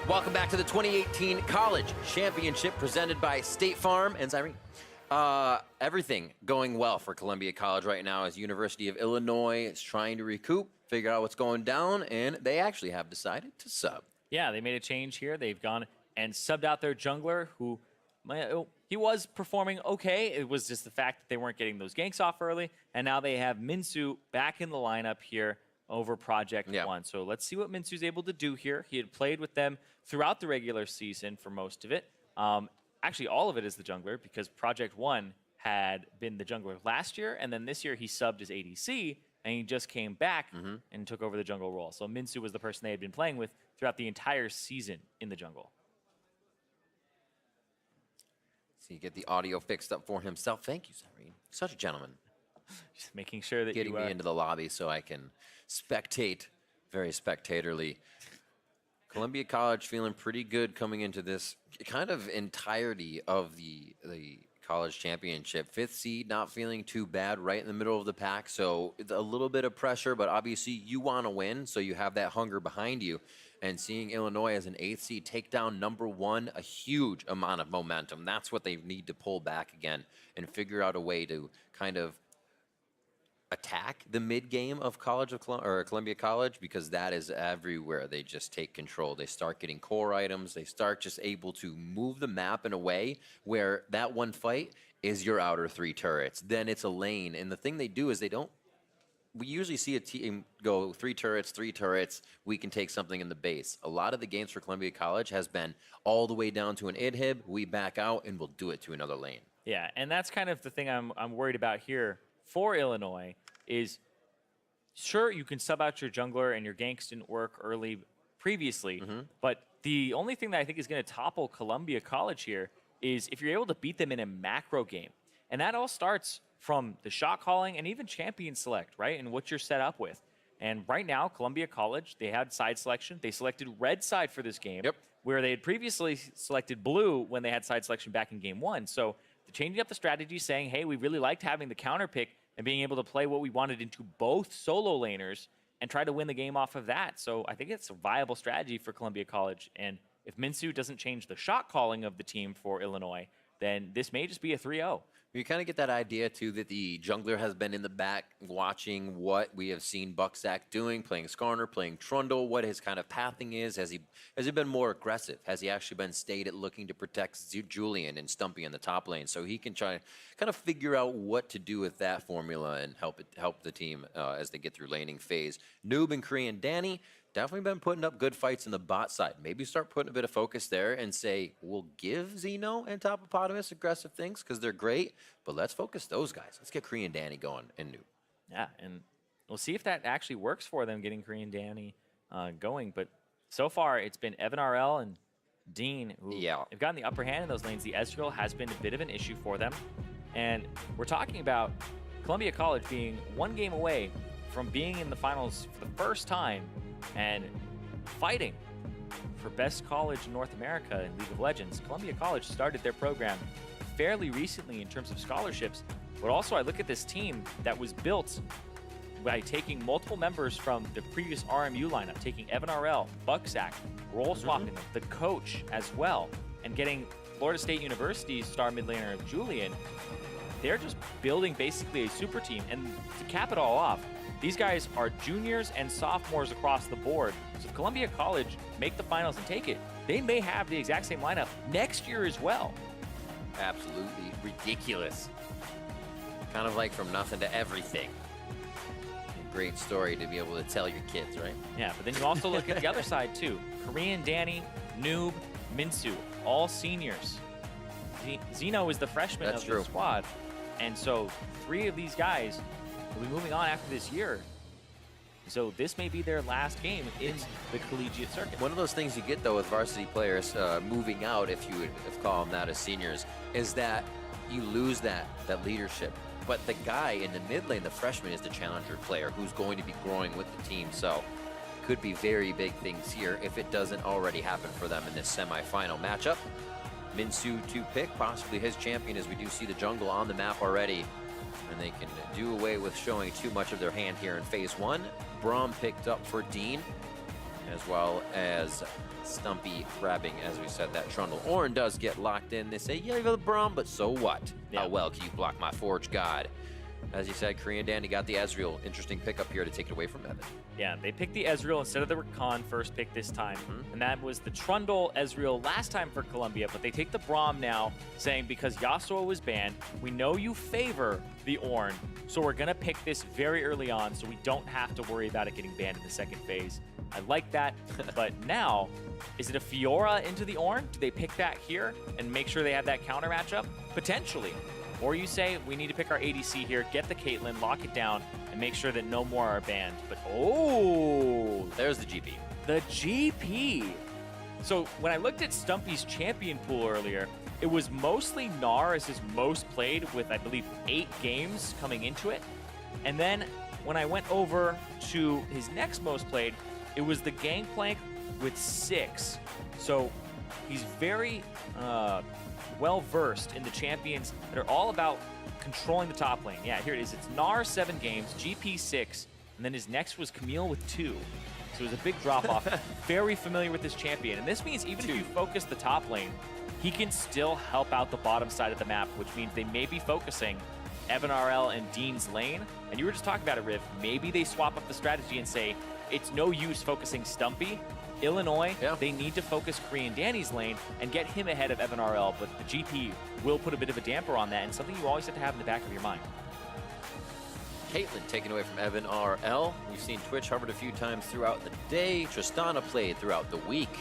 Welcome back to the 2018 College Championship presented by State Farm and Zyrene. Everything going well for Columbia College right now as University of Illinois is trying to recoup, figure out what's going down, and they actually have decided to sub. Yeah, they made a change here. They've gone and subbed out their jungler, who he was performing okay. It was just the fact that they weren't getting those ganks off early, and now they have Minsu back in the lineup here over Project One. So let's see what Minsu's able to do here. He had played with them throughout the regular season for most of it. Actually, all of it is the jungler because Project One had been the jungler last year, and then this year he subbed as ADC, and he just came back and took over the jungle role. So Minsu was the person they had been playing with throughout the entire season in the jungle. So you get the audio fixed up for himself. Thank you, Zyrene. Such a gentleman. Just making sure that getting me into the lobby so I can spectate very spectatorly. Columbia College feeling pretty good coming into this kind of entirety of the college championship. 5th seed, not feeling too bad, right in the middle of the pack. So it's a little bit of pressure, but obviously you want to win, so you have that hunger behind you. And seeing Illinois as an 8th seed take down #1, a huge amount of momentum. That's what they need to pull back again and figure out a way to kind of attack the mid game of Columbia College, because that is everywhere. They just take control. They start getting core items. They start just able to move the map in a way where that one fight is your outer 3 turrets. Then it's a lane. And the thing they do is we usually see a team go 3 turrets, we can take something in the base. A lot of the games for Columbia College has been all the way down to an inhib, we back out, and we'll do it to another lane. Yeah, and that's kind of the thing I'm worried about here for Illinois is, sure, you can sub out your jungler and your ganks didn't work early previously, but the only thing that I think is going to topple Columbia College here is if you're able to beat them in a macro game. And that all starts from the shot calling and even champion select, right, and what you're set up with. And right now, Columbia College, they had side selection. They selected red side for this game, where they had previously selected blue when they had side selection back in game 1. So they're changing up the strategy, saying, hey, we really liked having the counter pick and being able to play what we wanted into both solo laners and try to win the game off of that. So I think it's a viable strategy for Columbia College. And if Minsu doesn't change the shot calling of the team for Illinois, then this may just be a 3-0. You kind of get that idea, too, that the jungler has been in the back watching what we have seen Bucksack doing, playing Skarner, playing Trundle, what his kind of pathing is. Has he been more aggressive? Has he actually been stated looking to protect Julian and Stumpy in the top lane? So he can try kind of figure out what to do with that formula and help the team as they get through laning phase. Noob and Korean Danny definitely been putting up good fights in the bot side. Maybe start putting a bit of focus there and say, we'll give Zeno and Topopotamus aggressive things because they're great, but let's focus those guys. Let's get Korean Danny going and Noob. Yeah, and we'll see if that actually works for them, getting Korean Danny going. But so far, it's been Evan RL and Dean who have gotten the upper hand in those lanes. The Ezreal has been a bit of an issue for them. And we're talking about Columbia College being 1 game away from being in the finals for the first time and fighting for best college in North America in League of Legends. Columbia College started their program fairly recently in terms of scholarships, but also I look at this team that was built by taking multiple members from the previous RMU lineup, taking Evan RL, Bucksack, role swapping them, the coach as well, and getting Florida State University's star mid laner Julian. They're just building basically a super team. And to cap it all off, these guys are juniors and sophomores across the board. So if Columbia College make the finals and take it, they may have the exact same lineup next year as well. Absolutely ridiculous. Kind of like from nothing to everything. A great story to be able to tell your kids, right? Yeah, but then you also look at the other side too. Korean Danny, Noob, Minsu, all seniors. Zeno is the freshman of the squad. And so 3 of these guys will be moving on after this year. So this may be their last game in the collegiate circuit. One of those things you get, though, with varsity players moving out, if you would call them that as seniors, is that you lose that leadership. But the guy in the mid lane, the freshman, is the challenger player who's going to be growing with the team. So could be very big things here if it doesn't already happen for them in this semifinal matchup. Minsu to pick, possibly his champion, as we do see the jungle on the map already. And they can do away with showing too much of their hand here in phase 1. Braum picked up for Dean. as well as Stumpy grabbing, as we said, that trundle. Orin does get locked in. They say, yeah, you got the Braum, but so what? Yeah. How well can you block my Forge God? As you said, Korean Danny got the Ezreal. Interesting pickup here to take it away from Evan. Yeah, they picked the Ezreal instead of the Rakan first pick this time. And that was the Trundle Ezreal last time for Colombia, but they take the Braum now, saying because Yasuo was banned, we know you favor the Ornn, so we're going to pick this very early on so we don't have to worry about it getting banned in the second phase. I like that, but now, is it a Fiora into the Ornn? Do they pick that here and make sure they have that counter matchup? Potentially. Or you say, we need to pick our ADC here, get the Caitlyn, lock it down, and make sure that no more are banned. But, oh! There's the GP. The GP! So, when I looked at Stumpy's champion pool earlier, it was mostly Gnar as his most played with, I believe, 8 games coming into it. And then, when I went over to his next most played, it was the Gangplank with 6. So, he's very well-versed in the champions that are all about controlling the top lane. Yeah, here it is. It's Gnar 7 games, GP 6, and then his next was Camille with 2. So it was a big drop-off. Very familiar with this champion. And this means even if you focus the top lane, he can still help out the bottom side of the map, which means they may be focusing Evan RL and Dean's lane. And you were just talking about it, Riv. Maybe they swap up the strategy and say, it's no use focusing Stumpy. Illinois, they need to focus Korean Danny's lane and get him ahead of Evan RL, but the GP will put a bit of a damper on that, and something you always have to have in the back of your mind. Caitlyn taken away from Evan RL. We've seen Twitch hovered a few times throughout the day. Tristana played throughout the week.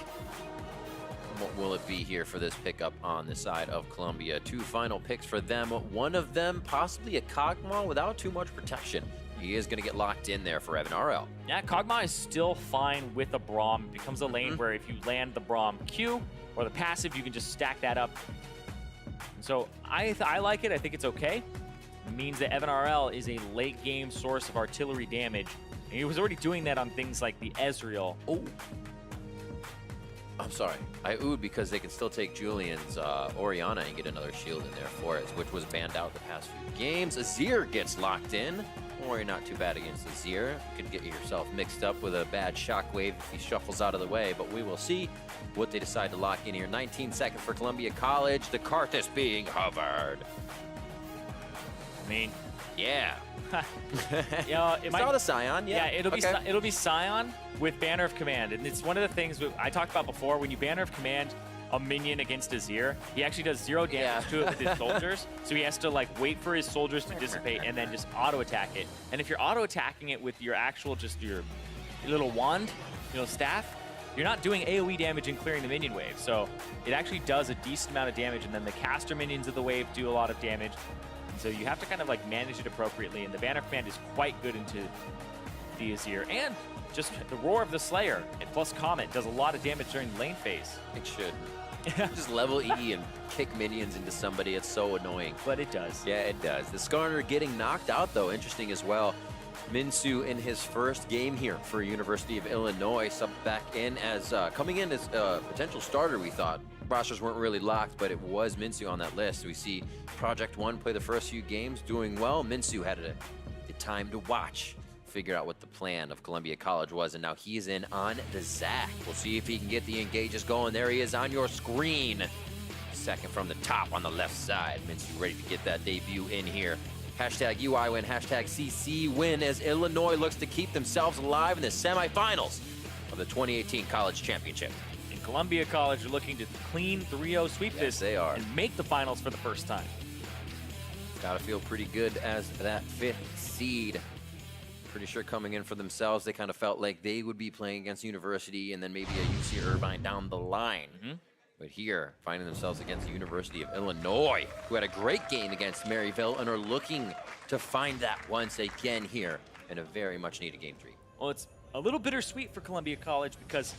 What will it be here for this pickup on the side of Colombia? 2 final picks for them. One of them possibly a Kog'Maw without too much protection. He is going to get locked in there for Evan RL. Yeah, Kog'Maw is still fine with a Braum. It becomes a lane where if you land the Braum Q or the passive, you can just stack that up. And so I like it. I think it's okay. It means that Evan RL is a late game source of artillery damage. And he was already doing that on things like the Ezreal. Oh. I'm sorry. I oohed because they can still take Julian's Orianna and get another shield in there for us, which was banned out the past few games. Azir gets locked in. Or not too bad against Azir. You could get yourself mixed up with a bad shockwave if he shuffles out of the way, but we will see what they decide to lock in here. 19 seconds for Columbia College. The cart is being hovered. I mean, yeah. It's not a Scion. Yeah, it'll be Scion with Banner of Command, and it's one of the things I talked about before. When you Banner of Command a minion against Azir, he actually does 0 damage to it with his soldiers, so he has to like wait for his soldiers to dissipate and then just auto attack it. And if you're auto attacking it with your actual your little wand, staff, you're not doing AoE damage and clearing the minion wave. So it actually does a decent amount of damage, and then the caster minions of the wave do a lot of damage. And so you have to kind of like manage it appropriately, and the Banner Command is quite good into the Azir. And just the Roar of the Slayer plus Comet does a lot of damage during the lane phase. It should. Just level E and kick minions into somebody. It's so annoying. But it does. Yeah, it does. The Skarner getting knocked out, though. Interesting as well. Minsu in his first game here for University of Illinois, subbed back in as coming in as a potential starter, we thought. Rosters weren't really locked, but it was Minsu on that list. We see Project One play the first few games, doing well. Minsu had the time to watch, figure out what the plan of Columbia College was, and now he's in on the Zac. We'll see if he can get the engages going. There he is on your screen. Second from the top on the left side. Minsu ready to get that debut in here. Hashtag UI win, hashtag CC win, as Illinois looks to keep themselves alive in the semifinals of the 2018 College Championship. And Columbia College are looking to clean 3-0 sweep this they are, and make the finals for the first time. Gotta feel pretty good as that 5th seed. Pretty sure coming in for themselves, they kind of felt like they would be playing against University and then maybe a UC Irvine down the line. But here, finding themselves against the University of Illinois, who had a great game against Maryville and are looking to find that once again here in a very much needed Game 3. Well, it's a little bittersweet for Columbia College because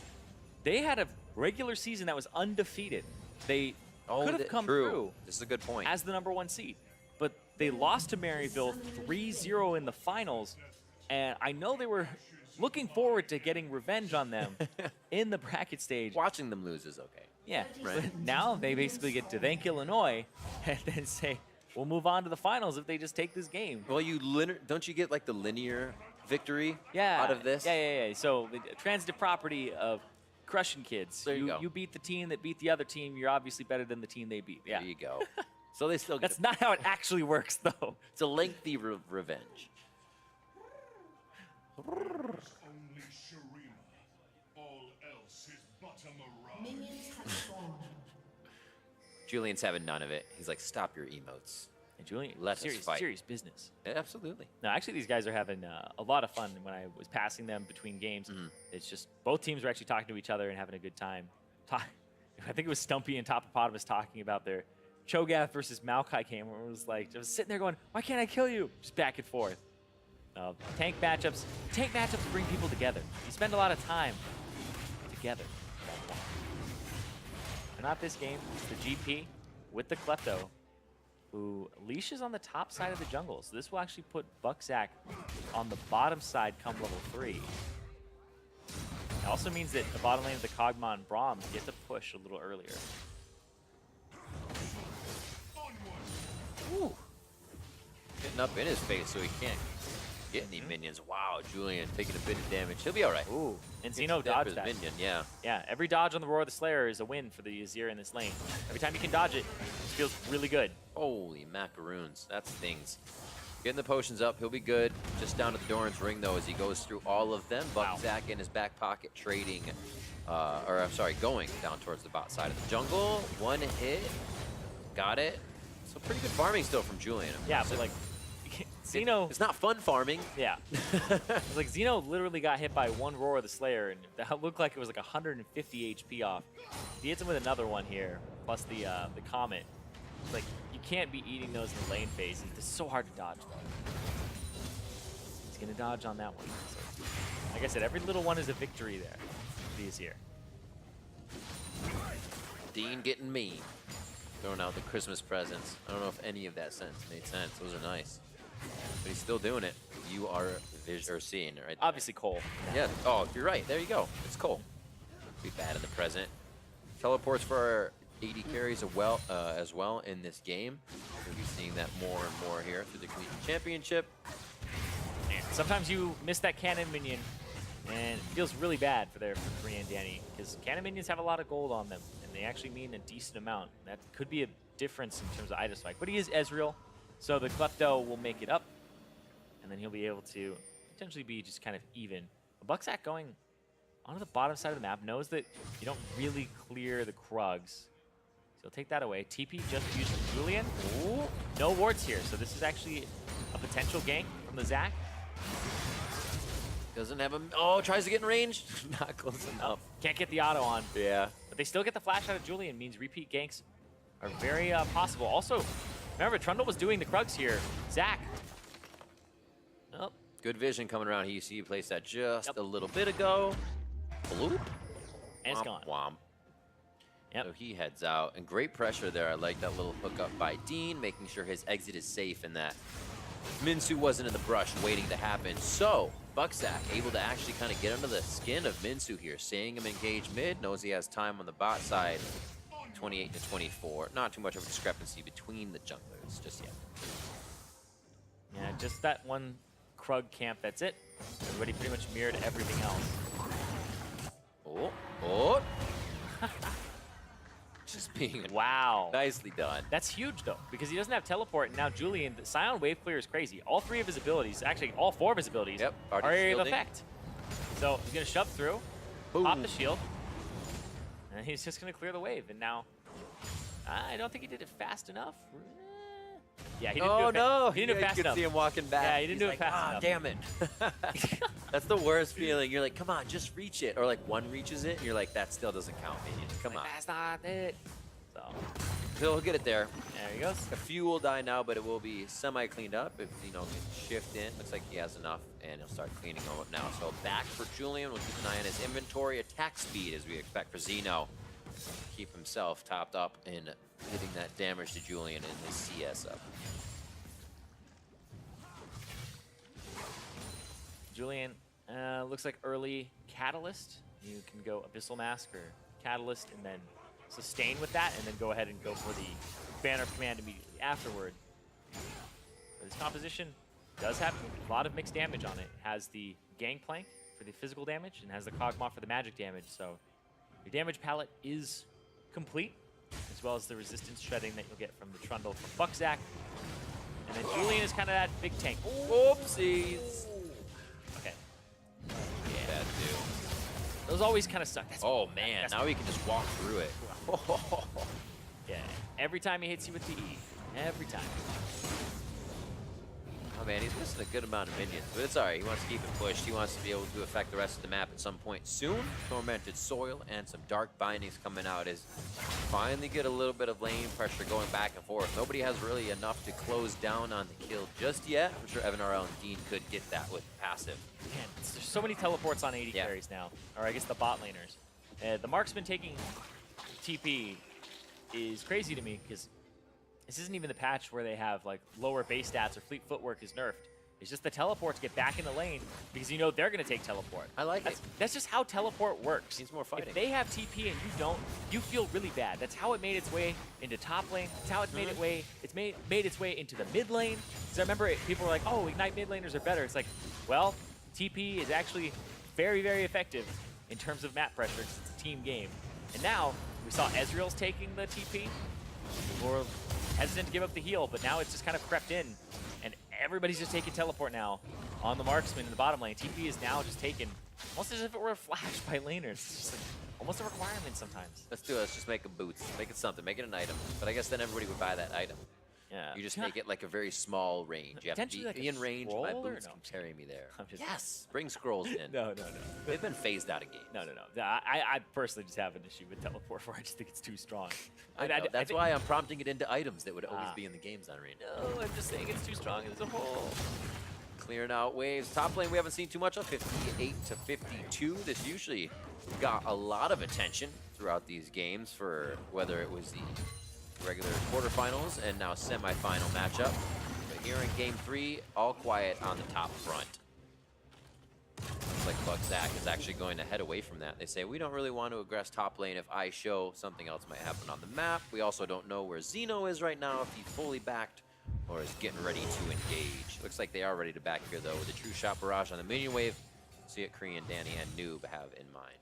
they had a regular season that was undefeated. They could have come through. This is a good point. As the #1 seed. But they lost to Maryville 3-0 in the finals. And I know they were looking forward to getting revenge on them in the bracket stage. Watching them lose is okay. Yeah, right. But now they basically get to thank Illinois and then say, we'll move on to the finals if they just take this game. Well, don't you get like the linear victory Yeah. out of this. Yeah. So the transitive property of crushing kids. There you go. You beat the team that beat the other team. You're obviously better than the team they beat. Yeah. There you go. So they still get That's not how it actually works, though. It's a lengthy revenge. Only Shurima. All else is but a mirage. Minions have spawned. Julian's having none of it. He's like, stop your emotes. And Julian, Let us fight. serious business. Yeah, absolutely. No, actually, these guys are having a lot of fun. When I was passing them between games, it's just both teams were actually talking to each other and having a good time. I think it was Stumpy and Topopotamus talking about their Cho'Gath versus Maokai game, where it was like, just sitting there going, why can't I kill you? Just back and forth. Tank matchups bring people together. You spend a lot of time together. And not this game, it's the GP with the Klepto, who leashes on the top side of the jungle. So this will actually put Bucksack on the bottom side come level 3. It also means that the bottom lane of the Kog'Maw and Braum get to push a little earlier. Ooh. Getting up in his face so he can't get any minions. Wow, Julian taking a bit of damage. He'll be all right. Ooh, and Gets Zeno dead for dodged his that. minion, yeah. Yeah, every dodge on the Roar of the Slayer is a win for the Azir in this lane. Every time you can dodge it, it feels really good. Holy macaroons. That stings. Getting the potions up. He'll be good. Just down to the Doran's ring, though, as he goes through all of them. Wow. Bucksack in his back pocket trading, going down towards the bot side of the jungle. One hit. Got it. So pretty good farming still from Julian. Yeah, but like, Zeno... It's not fun farming. Yeah. It's like Zeno literally got hit by one Roar of the Slayer, and that looked like it was like 150 HP off. He hits him with another one here, plus the Comet. It's like, you can't be eating those in the lane phase. It's so hard to dodge, though. He's going to dodge on that one. So, like I said, every little one is a victory there. He is here. Dean getting mean. Throwing out the Christmas presents. I don't know if any of that sense made sense. Those are nice. But he's still doing it. You are seeing it right there. Obviously, Cole. Yeah. Oh, you're right. There you go. It's Cole. Be bad in the present. Teleports for our AD carries as well in this game. We'll be seeing that more and more here through the Collegiate Championship. Man, sometimes you miss that cannon minion, and it feels really bad for Korean and Danny, because cannon minions have a lot of gold on them, and they actually mean a decent amount. That could be a difference in terms of item spike. But he is Ezreal, so the Klepto will make it up, and then he'll be able to potentially be just kind of even. Bucksack going onto the bottom side of the map knows that you don't really clear the Krugs. So he'll take that away. TP just used from Julian. Ooh, no wards here, so this is actually a potential gank from the Zac. Doesn't have him. Oh, tries to get in range. Not close enough. Can't get the auto on. Yeah. But they still get the flash out of Julian, means repeat ganks are very possible. Also, remember, Trundle was doing the Krugs here. Zac. Oh. Good vision coming around. He placed that just a little bit ago. Bloop. And it's Womp, gone. Womp. Yep. So he heads out. And great pressure there. I like that little hookup by Dean, making sure his exit is safe and that Minsu wasn't in the brush waiting to happen. So Bucksack able to actually kind of get under the skin of Minsu here. Seeing him engage mid, knows he has time on the bot side. 28 to 24. Not too much of a discrepancy between the junglers just yet. Yeah, just that one Krug camp, that's it. Everybody pretty much mirrored everything else. Oh, oh. Just being Wow. nicely done. That's huge, though, because he doesn't have teleport, and now Julian, the Scion Wave Clear is crazy. All three of his abilities, actually all four of his abilities, already are area of shielding. effect. So he's going to shove through, Boom. pop the shield, and he's just going to clear the wave. And now, I don't think he did it fast enough. Yeah, he didn't do it no. He didn't do it fast You enough. could see him walking back. Yeah, he didn't He's do it like, fast enough. Damn it. That's the worst feeling. You're like, come on, just reach it. Or like one reaches it, and you're like, that still doesn't count, minion. Come on. That's not it. So, He'll get it there. there he goes. A few will die now, but it will be semi-cleaned up if, can shift in. Looks like he has enough, and he'll start cleaning them up now. So back for Julian. We'll keep an eye on his inventory. Attack speed, as we expect for Zeno. Keep himself topped up and hitting that damage to Julian in his CS up. Julian looks like early Catalyst. You can go Abyssal Mask or Catalyst and then sustain with that, and then go ahead and go for the Banner of Command immediately afterward. But his composition does have a lot of mixed damage on it. It has the Gangplank for the physical damage and has the Kog'Maw for the magic damage. So your damage palette is complete, as well as the resistance shredding that you'll get from the Trundle from Buckzak. And then Julian is kind of that big tank. Whoopsies. Okay. Yeah. Bad too. Those always kind of suck. Oh man, now he can just walk through it. Yeah, every time he hits you with the E. Every time. Oh man, he's missing a good amount of minions, but it's alright. He wants to keep it pushed. He wants to be able to affect the rest of the map at some point soon. Tormented Soil and some Dark Bindings coming out as finally get a little bit of lane pressure going back and forth. Nobody has really enough to close down on the kill just yet. I'm sure Evan RL and Dean could get that with passive. Man, there's so many teleports on 80 carries now. Or I guess the bot laners. The Marksman taking TP is crazy to me because this isn't even the patch where they have like lower base stats or fleet footwork is nerfed. It's just the teleport to get back in the lane because you know they're going to take teleport. I like it. That's just how teleport works. Needs more fighting. If they have TP and you don't, you feel really bad. That's how it made its way into top lane. That's how it's made made its way into the mid lane. Because I remember people were like, oh, Ignite mid laners are better. It's like, well, TP is actually very, very effective in terms of map pressure. It's a team game. And now we saw Ezreal's taking the TP. People were hesitant to give up the heal, but now it's just kind of crept in. And everybody's just taking teleport now on the Marksman in the bottom lane. TP is now just taken almost as if it were a flash by laners. It's just like almost a requirement sometimes. Let's do it. Let's just make them boots. Make it something. Make it an item. But I guess then everybody would buy that item. Yeah. You just make it like a very small range. You have to be Like in range. My boots no, can carry me there. just Yes! Bring scrolls in. No. They've been phased out of games. No. I personally just have an issue with teleport where I just think it's too strong. I know. That's why I'm prompting it into items that would always be in the games on range. No, I'm just saying it's too strong as a whole. Clearing out waves. Top lane we haven't seen too much of. 58 to 52. This usually got a lot of attention throughout these games for whether it was the regular quarterfinals and now semifinal matchup. But here in game 3, all quiet on the top front. Looks like Buckzak is actually going to head away from that. They say, we don't really want to aggress top lane if I show something else might happen on the map. We also don't know where Xeno is right now, if he's fully backed or is getting ready to engage. Looks like they are ready to back here though with a true shot barrage on the minion wave. See it Korean, Danny, and Noob have in mind.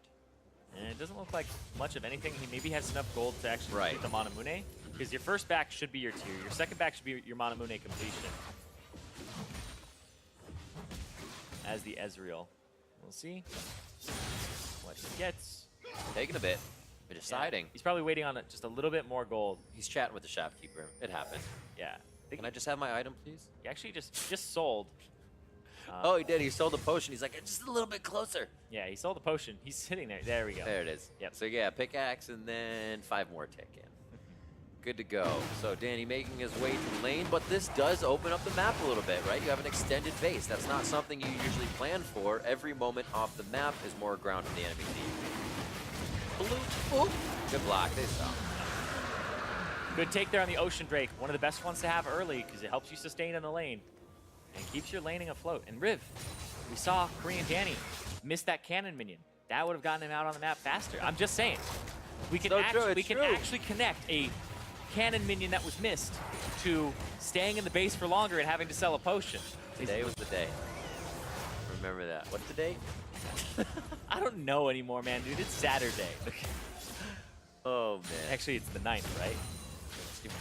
And it doesn't look like much of anything. He maybe has enough gold to actually complete the Manamune. Because your first back should be your tier. Your second back should be your Manamune completion. As the Ezreal. We'll see what he gets. Taking a bit, but deciding. Yeah, he's probably waiting on just a little bit more gold. He's chatting with the shopkeeper. It happened. Yeah. Can I just have my item, please? He actually just sold. Oh, he did. He sold the potion. He's like, just a little bit closer. Yeah, he sold the potion. He's sitting there. There we go. There it is. Yep. So yeah, pickaxe and then 5 more tick in. Good to go. So Danny making his way to lane, but this does open up the map a little bit, right? You have an extended base. That's not something you usually plan for. Every moment off the map is more ground for the enemy team. Blue. Ooh. Good block. They saw. Good take there on the Ocean Drake. One of the best ones to have early because it helps you sustain in the lane and keeps your laning afloat. And Riv, we saw Korean Danny miss that cannon minion. That would have gotten him out on the map faster. I'm just saying. We can actually connect a cannon minion that was missed to staying in the base for longer and having to sell a potion. Today was the day. Remember that. What's the date? I don't know anymore, man, dude. It's Saturday. Oh, man. Actually, it's the 9th, right?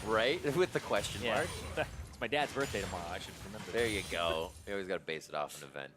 Right? With the question mark. It's my dad's birthday tomorrow. I should remember There you go. We always got to base it off an event.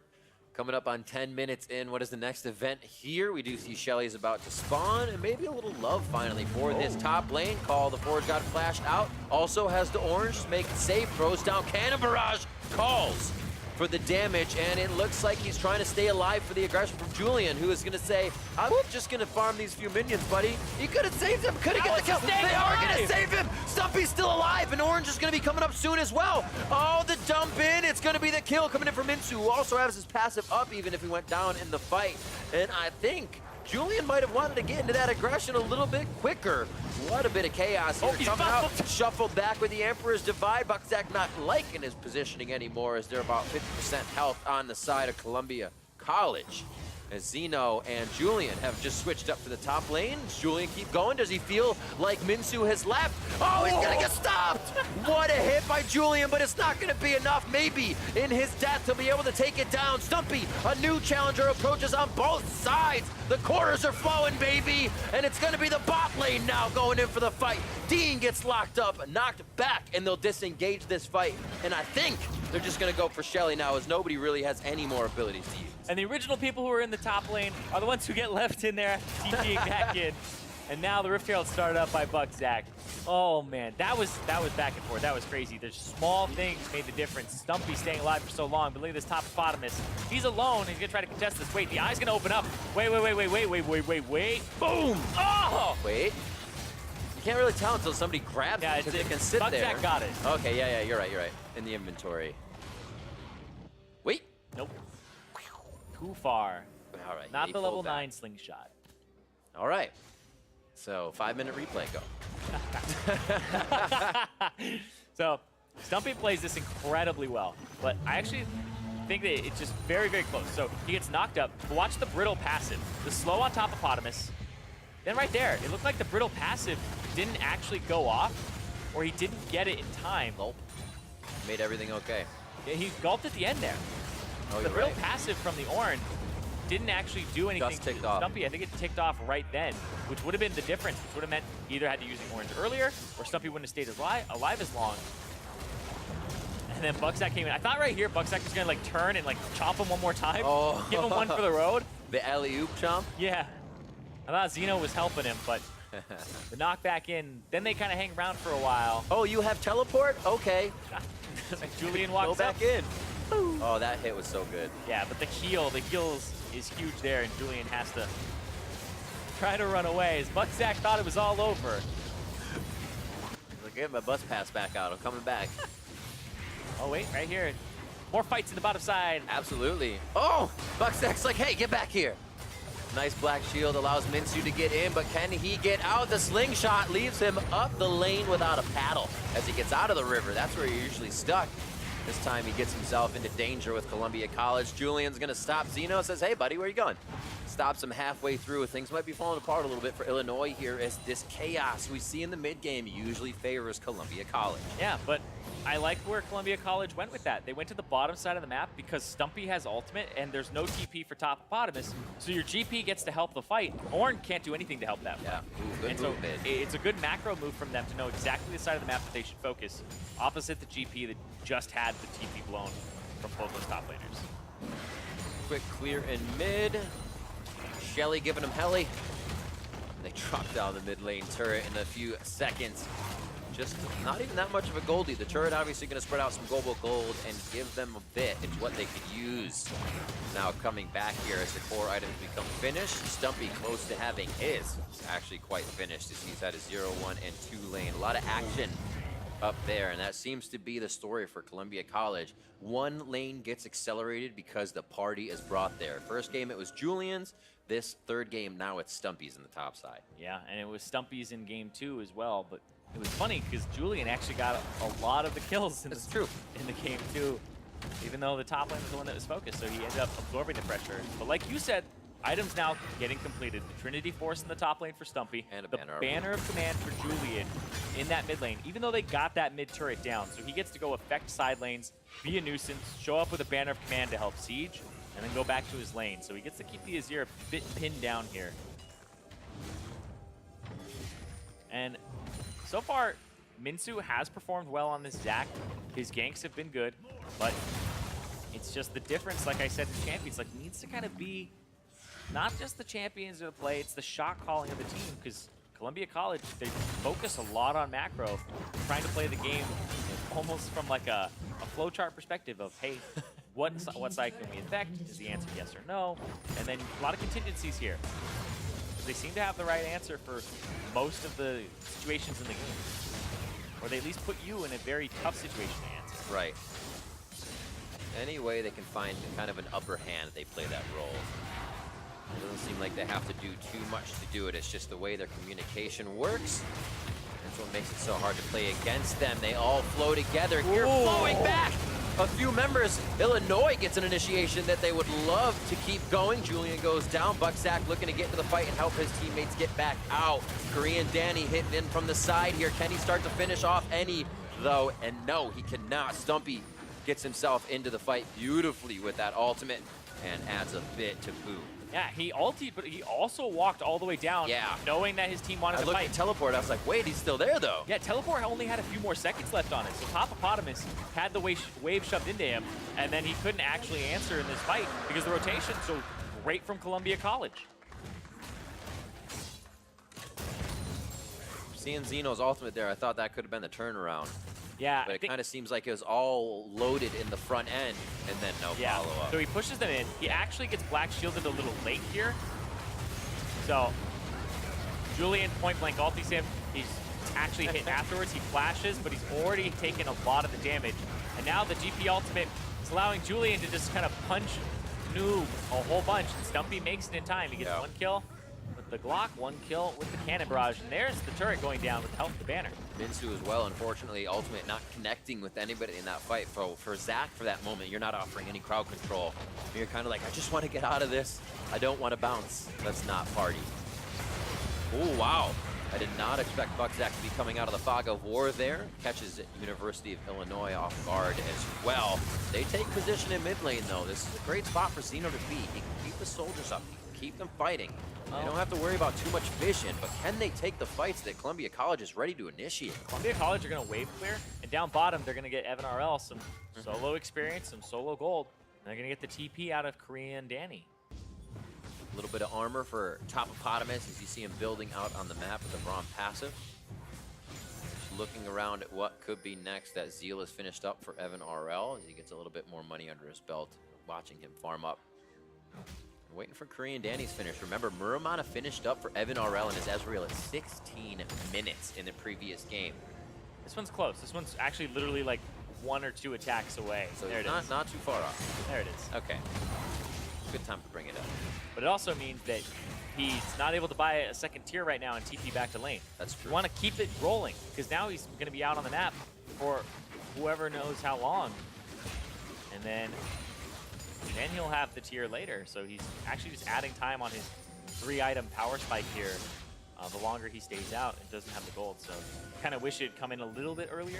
Coming up on 10 minutes in, what is the next event here? We do see Shelly's about to spawn, and maybe a little love finally for this top lane call. The Forge got flashed out. Also has the orange to make it safe. Throws down cannon barrage. Calls for the damage, and it looks like he's trying to stay alive for the aggression from Julian, who is going to say, I'm just going to farm these few minions, buddy. You could have saved him. Could have got the kill. They are going to save him. Stumpy's still alive, and orange is going to be coming up soon as well. Oh, the dump in. It's going to be the kill coming in from Minsu, who also has his passive up even if he went down in the fight. And I think Julian might have wanted to get into that aggression a little bit quicker. What a bit of chaos here. Coming out, shuffled back with the Emperor's Divide. Buckzak not liking his positioning anymore as they're about 50% health on the side of Columbia College. As Zeno and Julian have just switched up to the top lane. Does Julian keep going? Does he feel like Minsu has left? Oh, he's gonna get stopped! What a hit by Julian, but it's not gonna be enough. Maybe in his death to be able to take it down. Stumpy, a new challenger, approaches on both sides. The quarters are flowing, baby, and it's gonna be the bot lane now going in for the fight. Dean gets locked up, knocked back, and they'll disengage this fight. And I think they're just gonna go for Shelly now, as nobody really has any more abilities to use. And the original people who were in the top lane are the ones who get left in there, TPing back in. And now the Rift Herald started up by Buckzak. Oh man, that was back and forth. That was crazy. There's small things made the difference. Stumpy staying alive for so long, but look at this top hippopotamus. He's alone. He's gonna try to contest this. Wait, the eye's gonna open up. Wait. Boom! Oh! Wait. You can't really tell until somebody grabs it because it can sit there. Buckzak got it. Okay, yeah, you're right. In the inventory. Wait. Nope. Too far. All right. Not he the level pulled back. 9 slingshot. All right. So 5-minute replay, go. So Stumpy plays this incredibly well, but I actually think that it's just very, very close. So he gets knocked up, but watch the brittle passive. The slow on top hippopotamus. Then right there, it looked like the brittle passive didn't actually go off, or he didn't get it in time. Gulp. Made everything okay. Yeah, he gulped at the end there. Oh, The you're brittle right. passive from the Ornn didn't actually do anything Just to ticked off. Stumpy. I think it ticked off right then, which would have been the difference, which would have meant he either had to use the Ornns earlier, or Stumpy wouldn't have stayed alive as long. And then Buckzak came in. I thought right here Buckzak was gonna like turn and like chomp him one more time. Oh. Give him one for the road. The alley-oop chomp. Yeah. I thought Zeno was helping him, but the knockback in, then they kind of hang around for a while. Oh, you have teleport? Okay. Julian Go walks back up. in. Oh, that hit was so good. Yeah, but the heal is huge there, and Julian has to try to run away. As Buckzak thought it was all over. Like, get my bus pass back out. I'm coming back. Oh wait, right here. More fights in the bottom side. Absolutely. Oh, Buckzak's like, hey, get back here. Nice black shield allows Minsu to get in, but can he get out? The slingshot leaves him up the lane without a paddle. As he gets out of the river, that's where you're usually stuck. This time he gets himself into danger with Columbia College. Julian's gonna stop Zeno, says, hey buddy, where you going? Stops him halfway through. Things might be falling apart a little bit for Illinois here, as this chaos we see in the mid game usually favors Columbia College. Yeah, but I like where Columbia College went with that. They went to the bottom side of the map because Stumpy has ultimate and there's no TP for top hippopotamus, so your GP gets to help the fight. Ornn can't do anything to help that fight. Yeah, ooh, good And move, so man. it's a good macro move from them to know exactly the side of the map that they should focus, opposite the GP that just had the TP blown from both those top laners. Quick clear in mid. Shelly giving him heli. They drop down the mid lane turret in a few seconds. Just not even that much of a goldie. The turret obviously going to spread out some global gold and give them a bit. It's what they could use. Now coming back here as the core items become finished. Stumpy close to having his. It's actually quite finished as he's had a 0, 1, and 2 lane. A lot of action up there, and that seems to be the story for Columbia College. One lane gets accelerated because the party is brought there. First game it was Julian's. This third game now it's Stumpy's in the top side. Yeah, and it was Stumpy's in game 2 as well, but it was funny because Julian actually got a lot of the kills in the game 2, even though the top lane was the one that was focused, so he ended up absorbing the pressure. But like you said, items now getting completed. The Trinity Force in the top lane for Stumpy, And a the banner of command for Julian in that mid lane, even though they got that mid turret down. So he gets to go affect side lanes, be a nuisance, show up with a banner of command to help siege, and then go back to his lane. So he gets to keep the Azir a bit pinned down here. And so far, Minsu has performed well on this Zac. His ganks have been good, but it's just the difference, like I said, in champions, like needs to kind of be not just the champions of the play, it's the shot calling of the team, because Columbia College, they focus a lot on macro, trying to play the game almost from like a flowchart perspective of, hey, what side can we affect? Is the answer yes or no? And then a lot of contingencies here. They seem to have the right answer for most of the situations in the game. Or they at least put you in a very tough situation to answer. Right. Any way they can find kind of an upper hand, they play that role. It doesn't seem like they have to do too much to do it. It's just the way their communication works. That's what makes it so hard to play against them. They all flow together here, flowing back. a few members. Illinois gets an initiation that they would love to keep going. Julian goes down. Bucksack looking to get into the fight and help his teammates get back out. Korean Danny hitting in from the side here. Can he start to finish off any, though? And no, he cannot. Stumpy gets himself into the fight beautifully with that ultimate and adds a bit to boot. Yeah, he ultied, but he also walked all the way down, knowing that his team wanted to fight. I looked at Teleport, I was like, wait, he's still there, though. Yeah, Teleport only had a few more seconds left on it, so Topopotamus had the wave shoved into him, and then he couldn't actually answer in this fight because the rotation so great from Columbia College. Seeing Zeno's ultimate there, I thought that could have been the turnaround. Yeah, but it kind of seems like it was all loaded in the front end and then no follow-up. So he pushes them in. He actually gets black shielded a little late here. So Julian point blank ultis him. He's actually hit afterwards. He flashes, but he's already taken a lot of the damage. And now the GP ultimate is allowing Julian to just kind of punch Noob a whole bunch. And Stumpy makes it in time. He gets 1 kill with the Glock, 1 kill with the cannon barrage. And there's the turret going down with the help of the banner. Minsu as well, unfortunately, ultimate not connecting with anybody in that fight. For Zach, for that moment, you're not offering any crowd control. You're kind of like, I just want to get out of this. I don't want to bounce. Let's not party. Oh, wow. I did not expect Bucksack to be coming out of the fog of war there. Catches University of Illinois off guard as well. They take position in mid lane, though. This is a great spot for Zeno to be. He can keep the soldiers up. He can keep them fighting. They don't have to worry about too much vision, but can they take the fights that Columbia College is ready to initiate? Columbia College are going to wave clear, and down bottom, they're going to get Evan RL some solo experience, some solo gold, and they're going to get the TP out of Korean Danny. A little bit of armor for Topopotamus as you see him building out on the map with the Braum passive. Just looking around at what could be next. That Zeal is finished up for Evan RL as he gets a little bit more money under his belt, watching him farm up. Waiting for Korean Danny's finish. Remember, Muramana finished up for Evan RL and his Ezreal at 16 minutes in the previous game. This one's close. This one's actually literally like 1 or 2 attacks away. So there it is. is. Not too far off. There it is. Okay. Good time to bring it up. But it also means that he's not able to buy a second tier right now and TP back to lane. That's true. You want to keep it rolling because now he's going to be out on the map for whoever knows how long. And then he'll have the tier later. So he's actually just adding time on his 3-item power spike here. The longer he stays out and doesn't have the gold. So kind of wish it'd come in a little bit earlier.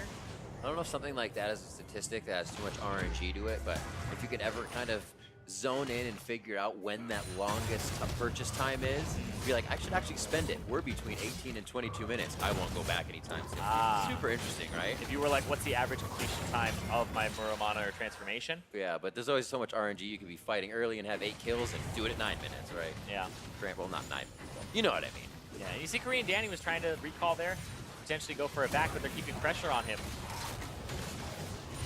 I don't know if something like that is a statistic that has too much RNG to it, but if you could ever kind of zone in and figure out when that longest purchase time is, be like, I should actually spend it. We're between 18 and 22 minutes. I won't go back anytime soon. Super interesting, right? If you were like, what's the average completion time of my Muramana or transformation? Yeah, but there's always so much RNG. You could be fighting early and have 8 kills and do it at 9 minutes, right? Yeah. Well, not 9 minutes. You know what I mean. Yeah, and you see Korean Danny was trying to recall there, potentially go for it back, but they're keeping pressure on him.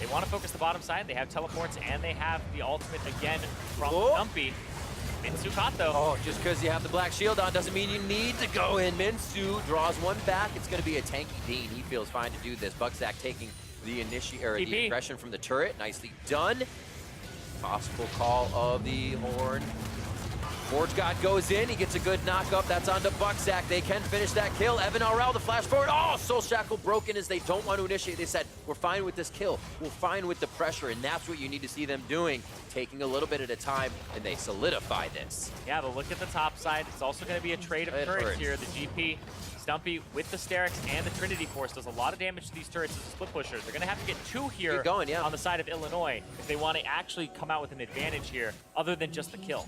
They want to focus the bottom side. They have teleports, and they have the ultimate again from Stumpy. Minsu caught, though. Oh, just because you have the black shield on doesn't mean you need to go in. Minsu draws one back. It's going to be a tanky Dean. He feels fine to do this. Bucksack taking the the aggression from the turret. Nicely done. Possible call of the horn. Forge God goes in, he gets a good knock-up, that's onto Bucksack. They can finish that kill. Evan RL, the flash forward. Oh, Soul Shackle broken as they don't want to initiate. They said, we're fine with this kill. We're fine with the pressure, and that's what you need to see them doing, taking a little bit at a time, and they solidify this. Yeah, but look at the top side. It's also going to be a trade of turrets here. The GP, Stumpy with the Sterix and the Trinity Force does a lot of damage to these turrets as a split pusher. They're going to have to get 2 here on the side of Illinois if they want to actually come out with an advantage here, other than just the kill.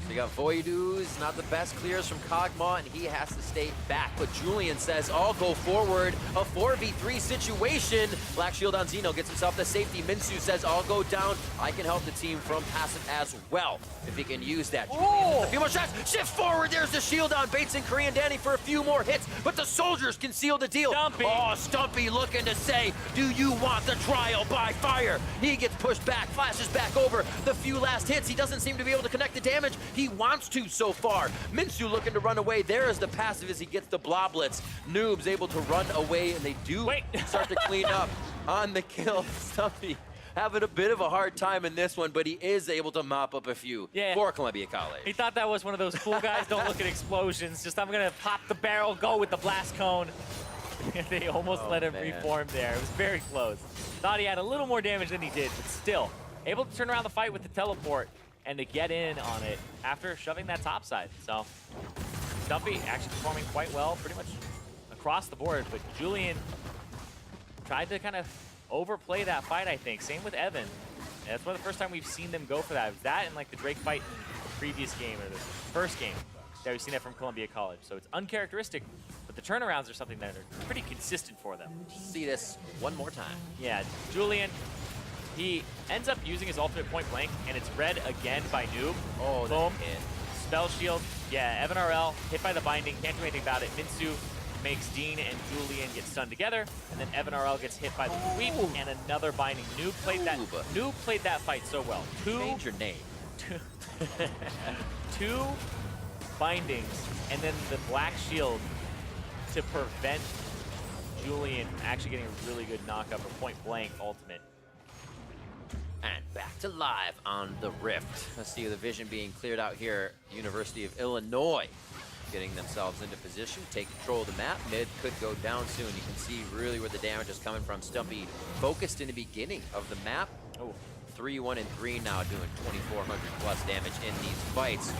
So you got Voidoo's, not the best clears from Kog'Maw, and he has to stay back. But Julian says, I'll go forward. A 4v3 situation. Black Shield on Zeno gets himself the safety. Minsu says, I'll go down. I can help the team from passive as well, if he can use that. A few more shots. Shift forward. There's the shield on. Bates and Korean Danny for a few more hits, but the soldiers can seal the deal. Stumpy. Oh, Stumpy looking to say, do you want the trial by fire? He gets pushed back, flashes back over. The few last hits, he doesn't seem to be able to connect the damage. He wants to so far. Minsu looking to run away. There is the passive as he gets the bloblets. Noob's able to run away, and they do start to clean up on the kill. Stumpy having a bit of a hard time in this one, but he is able to mop up a few for Columbia College. He thought that was one of those cool guys, don't look at explosions. Just, I'm going to pop the barrel, go with the blast cone. They almost let him reform there. It was very close. Thought he had a little more damage than he did, but still able to turn around the fight with the teleport and to get in on it after shoving that top side. So Stumpy actually performing quite well pretty much across the board, but Julian tried to kind of overplay that fight, I think. Same with Evan. That's one of the first time we've seen them go for that. It was that and like the Drake fight the previous game or the first game that we've seen that from Columbia College. So it's uncharacteristic, but the turnarounds are something that are pretty consistent for them. See this one more time. Yeah, Julian, he ends up using his ultimate point blank, and it's read again by Noob. Oh, boom. Hit. Spell shield. Yeah, Evan RL hit by the binding, can't do anything about it. Minsu makes Dean and Julian get stunned together, and then Evan RL gets hit by the sweep and another binding. Noob played that fight so well. Change your name. Two bindings, and then the black shield to prevent Julian from actually getting a really good knockup or point blank ultimate. And back to live on the Rift. Let's see the vision being cleared out here. University of Illinois getting themselves into position, take control of the map. Mid could go down soon. You can see really where the damage is coming from. Stumpy focused in the beginning of the map. Oh. 3-1 and 3 now, doing 2,400 plus damage in these fights.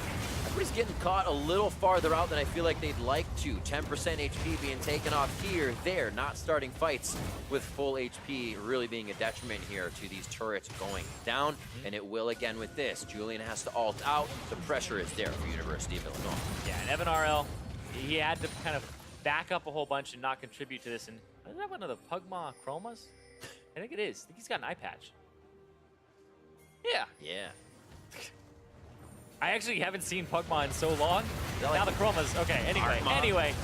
Everybody's getting caught a little farther out than I feel like they'd like to. 10% HP being taken off here, there, not starting fights with full HP really being a detriment here to these turrets going down, and it will again with this. Julian has to ult out. The pressure is there for University of Illinois. Yeah, and Evan RL, he had to kind of back up a whole bunch and not contribute to this. And is that one of the Pugma Chromas? I think it is. I think he's got an eye patch. Yeah. Yeah. I actually haven't seen Pugma in so long. Now like the Chromas. Okay, anyway.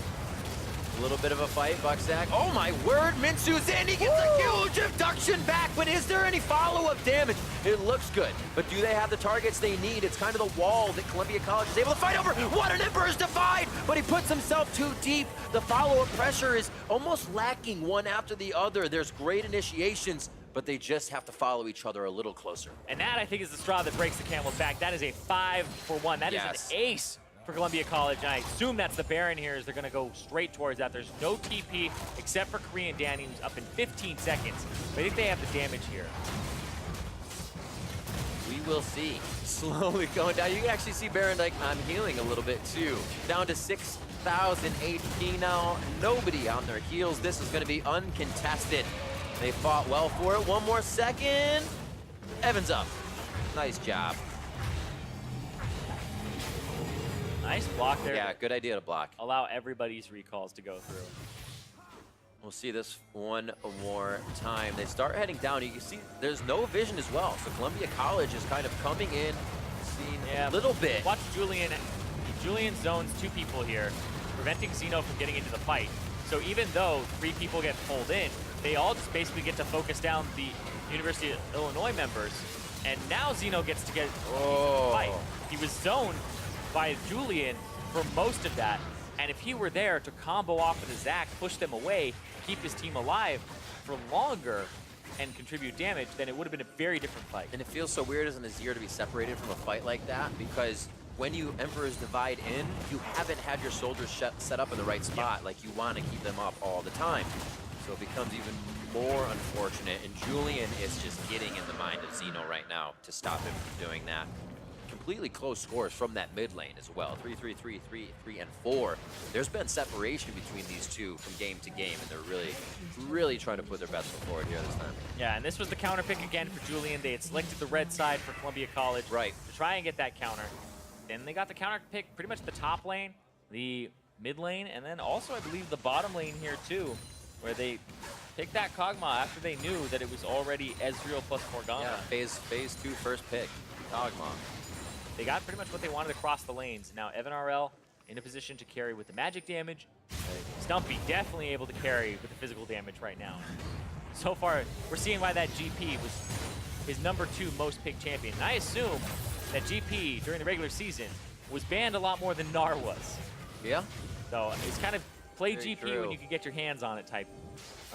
A little bit of a fight, Bucksack. Oh my word, Minsu's in. He gets a huge abduction back, but is there any follow-up damage? It looks good, but do they have the targets they need? It's kind of the wall that Columbia College is able to fight over. What an Emperor's Divide, but he puts himself too deep. The follow-up pressure is almost lacking one after the other. There's great initiations, but they just have to follow each other a little closer. And that, I think, is the straw that breaks the camel's back. That is a 5-for-1. That is an ace for Columbia College, and I assume that's the Baron here, is they're going to go straight towards that. There's no TP except for Korean Danny, who's up in 15 seconds. But I think they have the damage here. We will see. Slowly going down. You can actually see Baron like, I'm healing a little bit too. Down to 6,000 HP now. Nobody on their heels. This is going to be uncontested. They fought well for it. One more second. Evans up. Nice job. Nice block there. Yeah, good idea to block. Allow everybody's recalls to go through. We'll see this one more time. They start heading down. You can see there's no vision as well. So Columbia College is kind of coming in, seeing a little bit. Watch Julian. Julian zones two people here, preventing Zeno from getting into the fight. So even though 3 people get pulled in, they all just basically get to focus down the University of Illinois members. And now Zeno gets to get into the fight. He was zoned by Julian for most of that. And if he were there to combo off with a Zac, push them away, keep his team alive for longer, and contribute damage, then it would have been a very different fight. And it feels so weird as an Azir to be separated from a fight like that, because when you Emperor's Divide in, you haven't had your soldiers set up in the right spot. Like, you want to keep them up all the time. So it becomes even more unfortunate, and Julian is just getting in the mind of Zeno right now to stop him from doing that. Completely close scores from that mid lane as well. 3-3, 3-3, 3 and 4. There's been separation between these two from game to game, and they're really trying to put their best foot forward here this time. Yeah, and this was the counter pick again for Julian. They had selected the red side for Columbia College to try and get that counter. Then they got the counter pick pretty much the top lane, the mid lane, and then also I believe the bottom lane here too, where they picked that Kog'Maw after they knew that it was already Ezreal plus Morgana. Yeah, phase 2 first pick, Kog'Maw. They got pretty much what they wanted across the lanes. Now Evan RL in a position to carry with the magic damage. Stumpy definitely able to carry with the physical damage right now. So far, we're seeing why that GP was his #2 most picked champion. And I assume that GP during the regular season was banned a lot more than Gnar was. Yeah. So it's kind of play Very GP true. when you can get your hands on it type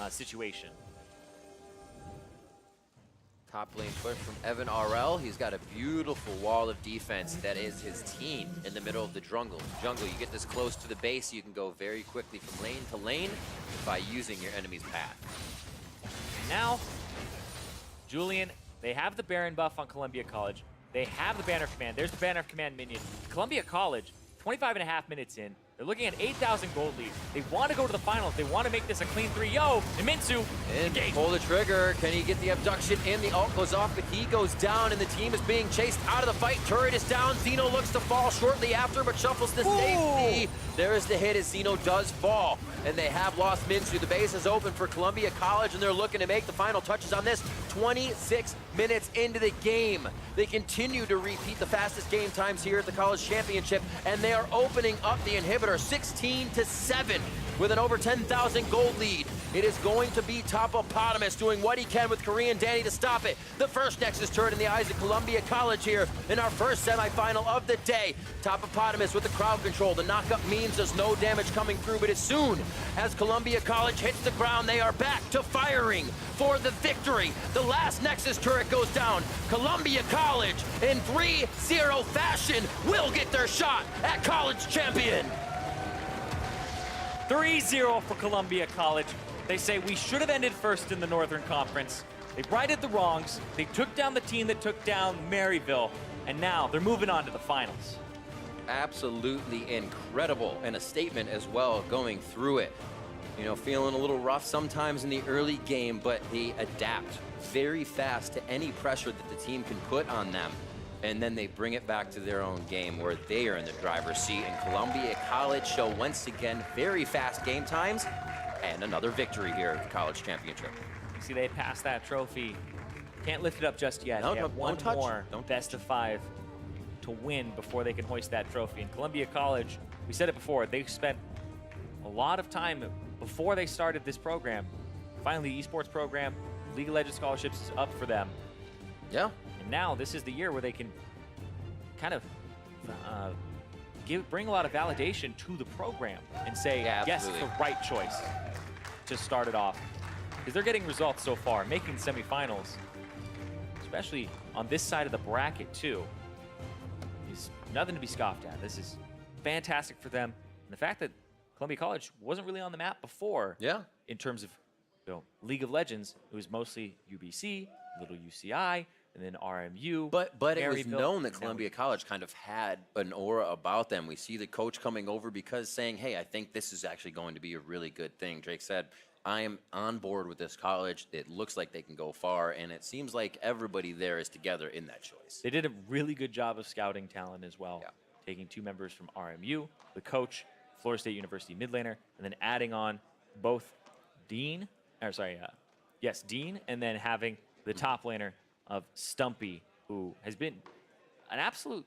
situation. Top lane push from Evan RL. He's got a beautiful wall of defense that is his team in the middle of the jungle. You get this close to the base, you can go very quickly from lane to lane by using your enemy's path. Now, Julian, they have the Baron buff on Columbia College. They have the Banner of Command. There's the Banner of Command minion. Columbia College, 25.5 minutes in. They're looking at 8,000 gold lead. They want to go to the finals. They want to make this a clean 3. Yo, Iminsu, and pull the trigger. Can he get the abduction in? The ult goes off, but he goes down, and the team is being chased out of the fight. Turret is down. Zeno looks to fall shortly after, but shuffles to safety. There is the hit as Zeno does fall, and they have lost Minsu. The base is open for Columbia College, and they're looking to make the final touches on this. 26 minutes into the game. They continue to repeat the fastest game times here at the College Championship, and they are opening up the inhibitor 16-7 with an over 10,000 gold lead. It is going to be Topopotamus doing what he can with Korean Danny to stop it. The first Nexus turret in the eyes of Columbia College here in our first semifinal of the day. Topopotamus with the crowd control. The knockup means there's no damage coming through, but as soon as Columbia College hits the ground, they are back to firing for the victory. The last Nexus turret goes down. Columbia College in 3-0 fashion will get their shot at College Champion. 3-0 for Columbia College. They say we should have ended first in the Northern Conference. They righted the wrongs. They took down the team that took down Maryville, and now they're moving on to the finals. Absolutely incredible, and a statement as well going through it. You know, feeling a little rough sometimes in the early game, but they adapt very fast to any pressure that the team can put on them. And then they bring it back to their own game where they are in the driver's seat. And Columbia College show once again very fast game times and another victory here at the College Championship. You see, they passed that trophy. Can't lift it up just yet. No, they have one more best of 5 to win before they can hoist that trophy. And Columbia College, we said it before, they spent a lot of time before they started this program. Finally, the esports program, League of Legends scholarships is up for them. Yeah. And now this is the year where they can kind of bring a lot of validation to the program and say, yes, it's the right choice to start it off. Because they're getting results so far, making semifinals, especially on this side of the bracket too, is nothing to be scoffed at. This is fantastic for them. And the fact that Columbia College wasn't really on the map before, in terms of League of Legends, it was mostly UBC, little UCI, and then RMU. But it was known that Columbia College kind of had an aura about them. We see the coach coming over because saying, hey, I think this is actually going to be a really good thing. Drake said, I am on board with this college. It looks like they can go far, and it seems like everybody there is together in that choice. They did a really good job of scouting talent as well, taking 2 members from RMU, the coach, Florida State University mid laner, and then adding on both Dean, and then having the top laner of Stumpy, who has been an absolute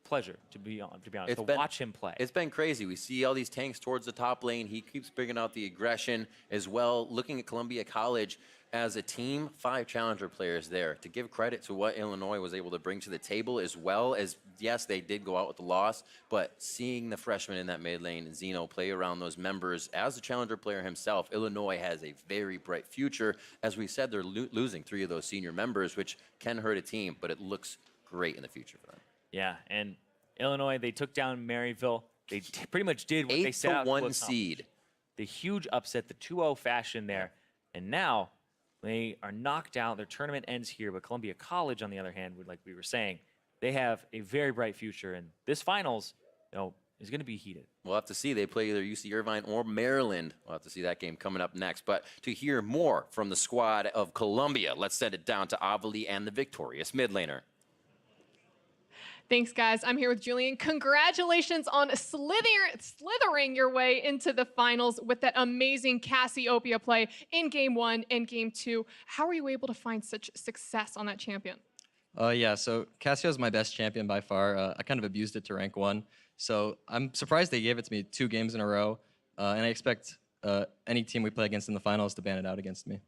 pleasure to be honest, to watch him play. It's been crazy. We see all these tanks towards the top lane. He keeps bringing out the aggression as well. Looking at Columbia College as a team, 5 challenger players there. To give credit to what Illinois was able to bring to the table, as well as, yes, they did go out with the loss, but seeing the freshman in that mid lane, Zeno, play around those members as a challenger player himself, Illinois has a very bright future. As we said, they're losing 3 of those senior members, which can hurt a team, but it looks great in the future for them. Yeah, and Illinois, they took down Maryville. They pretty much did what they set out to 8-1 seed. The huge upset, the 2-0 fashion there. And now they are knocked out. Their tournament ends here. But Columbia College, on the other hand, like we were saying, they have a very bright future. And this finals, is going to be heated. We'll have to see. They play either UC Irvine or Maryland. We'll have to see that game coming up next. But to hear more from the squad of Columbia, let's send it down to Avali and the victorious mid laner. Thanks, guys. I'm here with Julian. Congratulations on slithering your way into the finals with that amazing Cassiopeia play in Game 1 and Game 2. How were you able to find such success on that champion? Yeah, so Cassio is my best champion by far. I kind of abused it to rank 1. So I'm surprised they gave it to me 2 games in a row. And I expect any team we play against in the finals to ban it out against me.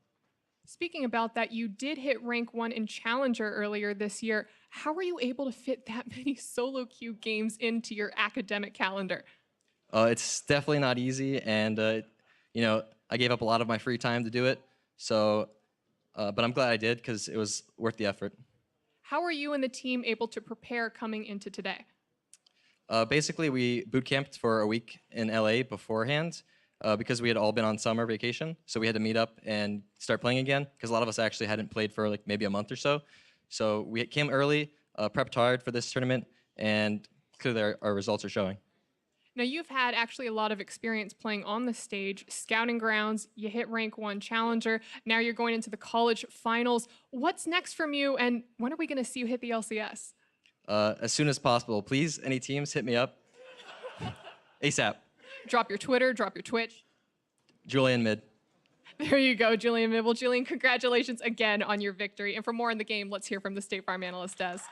Speaking about that, you did hit rank 1 in Challenger earlier this year. How were you able to fit that many solo queue games into your academic calendar? It's definitely not easy, and I gave up a lot of my free time to do it. So but I'm glad I did because it was worth the effort. How are you and the team able to prepare coming into today? Basically, we boot camped for a week in LA beforehand because we had all been on summer vacation. So we had to meet up and start playing again because a lot of us actually hadn't played for like maybe a month or so. So we came early, prepped hard for this tournament, and clearly our results are showing. Now, you've had actually a lot of experience playing on the stage, scouting grounds, you hit rank 1 challenger, now you're going into the college finals. What's next from you, and when are we going to see you hit the LCS? As soon as possible. Please, any teams, hit me up. ASAP. Drop your Twitter, drop your Twitch. Julian Mid. There you go, Julian Mid. Well, Julian, congratulations again on your victory. And for more on the game, let's hear from the State Farm Analyst Desk.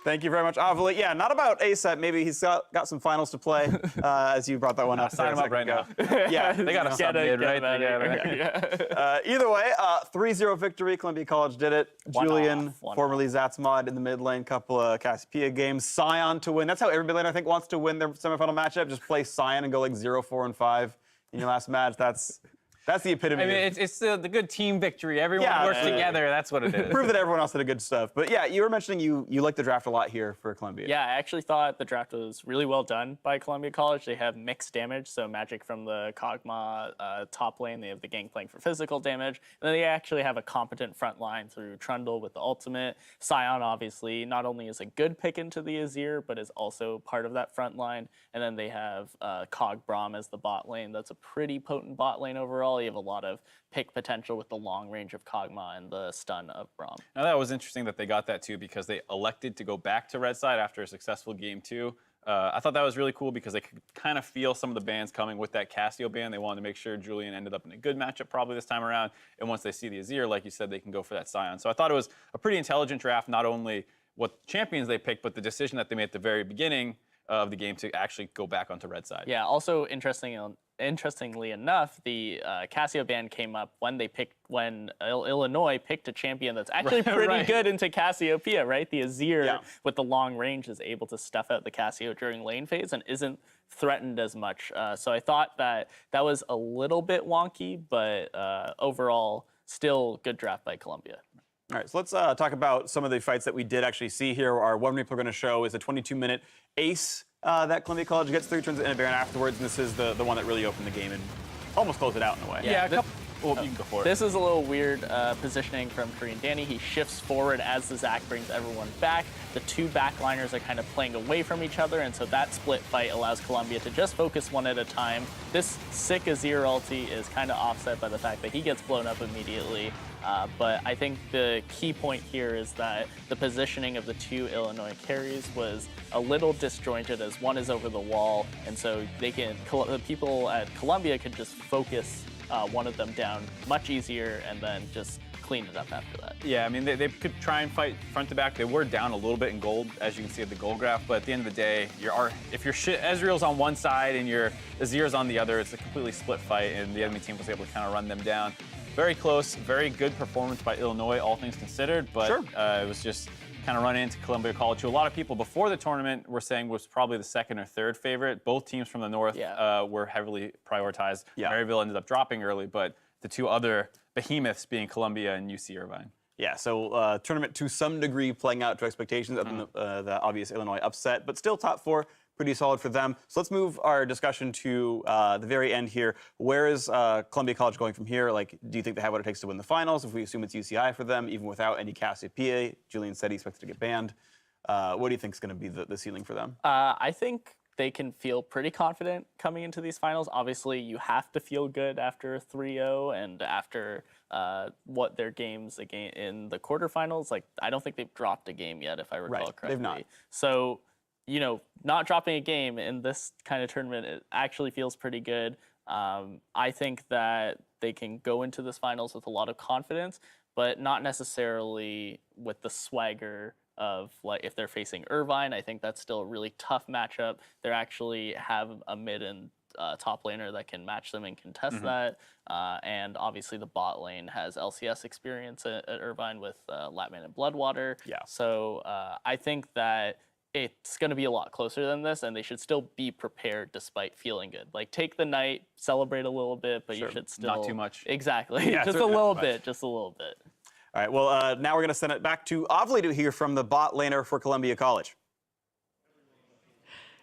Thank you very much, Avali. Yeah, not about ASAP. Maybe he's got some finals to play, as you brought that one up. Sign him up right now. Yeah, they got a sub mid, right? Either way, 3-0 victory. Columbia College did it. Julian, formerly Zatzmod in the mid lane, couple of Cassiopeia games. Scion to win. That's how every mid lane, I think, wants to win their semifinal matchup. Just play Scion and go like 0-4-5 in your last match. That's the epitome. I mean, it's the good team victory. Everyone works together. That's what it is. Prove that everyone else did a good stuff. But yeah, you were mentioning you like the draft a lot here for Columbia. Yeah, I actually thought the draft was really well done by Columbia College. They have mixed damage, so Magic from the Kog'Maw top lane. They have the Gangplank for physical damage. And then they actually have a competent front line through Trundle with the ultimate. Scion, obviously, not only is a good pick into the Azir, but is also part of that front line. And then they have Cog Braum as the bot lane. That's a pretty potent bot lane overall. You have a lot of pick potential with the long range of Kog'Maw and the stun of Braum. Now that was interesting that they got that too because they elected to go back to red side after a successful game 2. I thought that was really cool because they could kind of feel some of the bans coming with that Cassio ban. They wanted to make sure Julian ended up in a good matchup probably this time around. And once they see the Azir, like you said, they can go for that Scion. So I thought it was a pretty intelligent draft, not only what champions they picked, but the decision that they made at the very beginning of the game to actually go back onto red side. Yeah, also interestingly enough, the Cassio ban came up when Illinois picked a champion that's actually pretty good into Cassiopeia, right? The Azir with the long range is able to stuff out the Cassio during lane phase and isn't threatened as much. So I thought that was a little bit wonky, but overall, still good draft by Columbia. All right, so let's talk about some of the fights that we did actually see here. Our one replay we're going to show is a 22-minute ace that Columbia College gets 3 turns in a Baron afterwards, and this is the one that really opened the game and almost closed it out in a way. Yeah, you can go for it. This is a little weird positioning from Korean Danny. He shifts forward as the Zac brings everyone back. The 2 backliners are kind of playing away from each other, and so that split fight allows Columbia to just focus one at a time. This sick Azir ulti is kind of offset by the fact that he gets blown up immediately. But I think the key point here is that the positioning of the 2 Illinois carries was a little disjointed as one is over the wall, and so the people at Columbia could just focus one of them down much easier and then just clean it up after that. Yeah, I mean, they could try and fight front to back. They were down a little bit in gold, as you can see at the gold graph, but at the end of the day, if your Ezreal's on one side and your Azir's on the other, it's a completely split fight, and the enemy team was able to kind of run them down. Very close, very good performance by Illinois, all things considered, but it was just kind of running into Columbia College, who a lot of people before the tournament were saying was probably the 2nd or 3rd favorite. Both teams from the north were heavily prioritized. Maryville ended up dropping early, but the 2 other behemoths being Columbia and UC Irvine. Yeah, so tournament to some degree playing out to expectations other than the obvious Illinois upset, but still top 4. Pretty solid for them. So let's move our discussion to the very end here. Where is Columbia College going from here? Like, do you think they have what it takes to win the finals? If we assume it's UCI for them, even without any Cassiopeia, Julian said he expects to get banned. What do you think is going to be the ceiling for them? I think they can feel pretty confident coming into these finals. Obviously, you have to feel good after 3-0 and after what their games in the quarterfinals. Like, I don't think they've dropped a game yet, if I recall correctly. They've not. So, not dropping a game in this kind of tournament, it actually feels pretty good. I think that they can go into this finals with a lot of confidence, but not necessarily with the swagger of, like, if they're facing Irvine. I think that's still a really tough matchup. They actually have a mid and top laner that can match them and contest that. And obviously the bot lane has LCS experience at Irvine with Latman and Bloodwater. Yeah. So I think that it's going to be a lot closer than this, and they should still be prepared despite feeling good. Like, take the night, celebrate a little bit, but Sure. you should still... Not too much. Exactly. Yeah, just a certainly not little too bit, much. just a little bit. All right, well, now we're going to send it back to Avli to hear from the bot laner for Columbia College.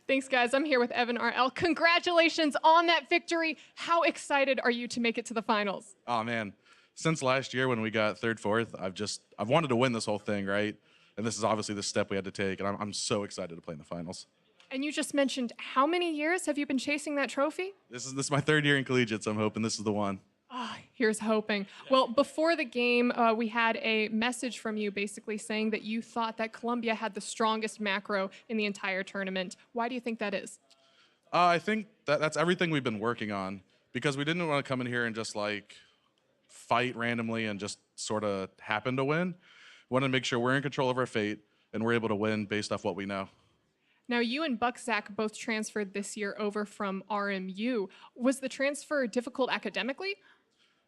Thanks, guys. I'm here with Evan RL. Congratulations on that victory. How excited are you to make it to the finals? Oh man, since last year when we got third, fourth, I've wanted to win this whole thing, right? And this is obviously the step we had to take, and I'm so excited to play in the finals. And you just mentioned, how many years have you been chasing that trophy? This is my third year in collegiate, so I'm hoping this is the one. Ah, here's hoping. Well, before the game, we had a message from you basically saying that you thought that Columbia had the strongest macro in the entire tournament. Why do you think that is? I think that's everything we've been working on, because we didn't want to come in here and just like fight randomly and just sort of happen to win. We want to make sure we're in control of our fate and we're able to win based off what we know. Now, you and Buckzak both transferred this year over from RMU. Was the transfer difficult academically?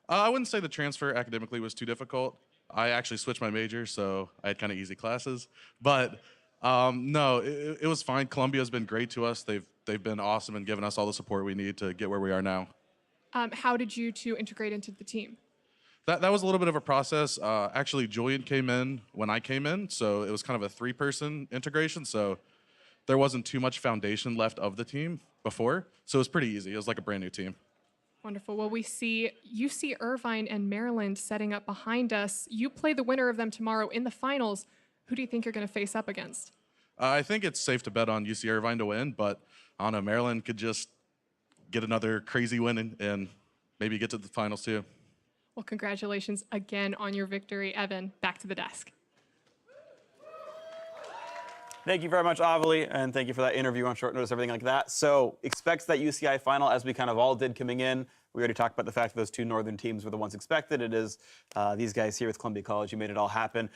I wouldn't say the transfer academically was too difficult. I actually switched my major, so I had kind of easy classes. But no, it was fine. Columbia's been great to us. They've been awesome and given us all the support we need to get where we are now. How did you two integrate into the team? That was a little bit of a process. Actually, Julian came in when I came in, so it was kind of a three-person integration. So there wasn't too much foundation left of the team before, so it was pretty easy. It was like a brand new team. Wonderful. Well, we see UC Irvine and Maryland setting up behind us. You play the winner of them tomorrow in the finals. Who do you think you're going to face up against? I think it's safe to bet on UC Irvine to win, but I don't know, Maryland could just get another crazy win and maybe get to the finals too. Well, congratulations again on your victory, Evan. Back to the desk. Thank you very much, Avali, and thank you for that interview on short notice, everything like that. So expect that UCI final, as we kind of all did coming in. We already talked about the fact that those two northern teams were the ones expected. It is these guys here with Columbia College who made it all happen.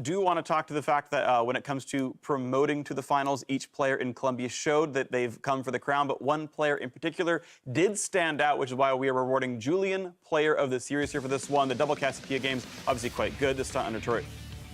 Do want to talk to the fact that when it comes to promoting to the finals, each player in Columbia showed that they've come for the crown, but one player in particular did stand out, which is why we are rewarding Julian Player of the Series here for this one. The double Cassiopeia games, obviously quite good. This time under Troy,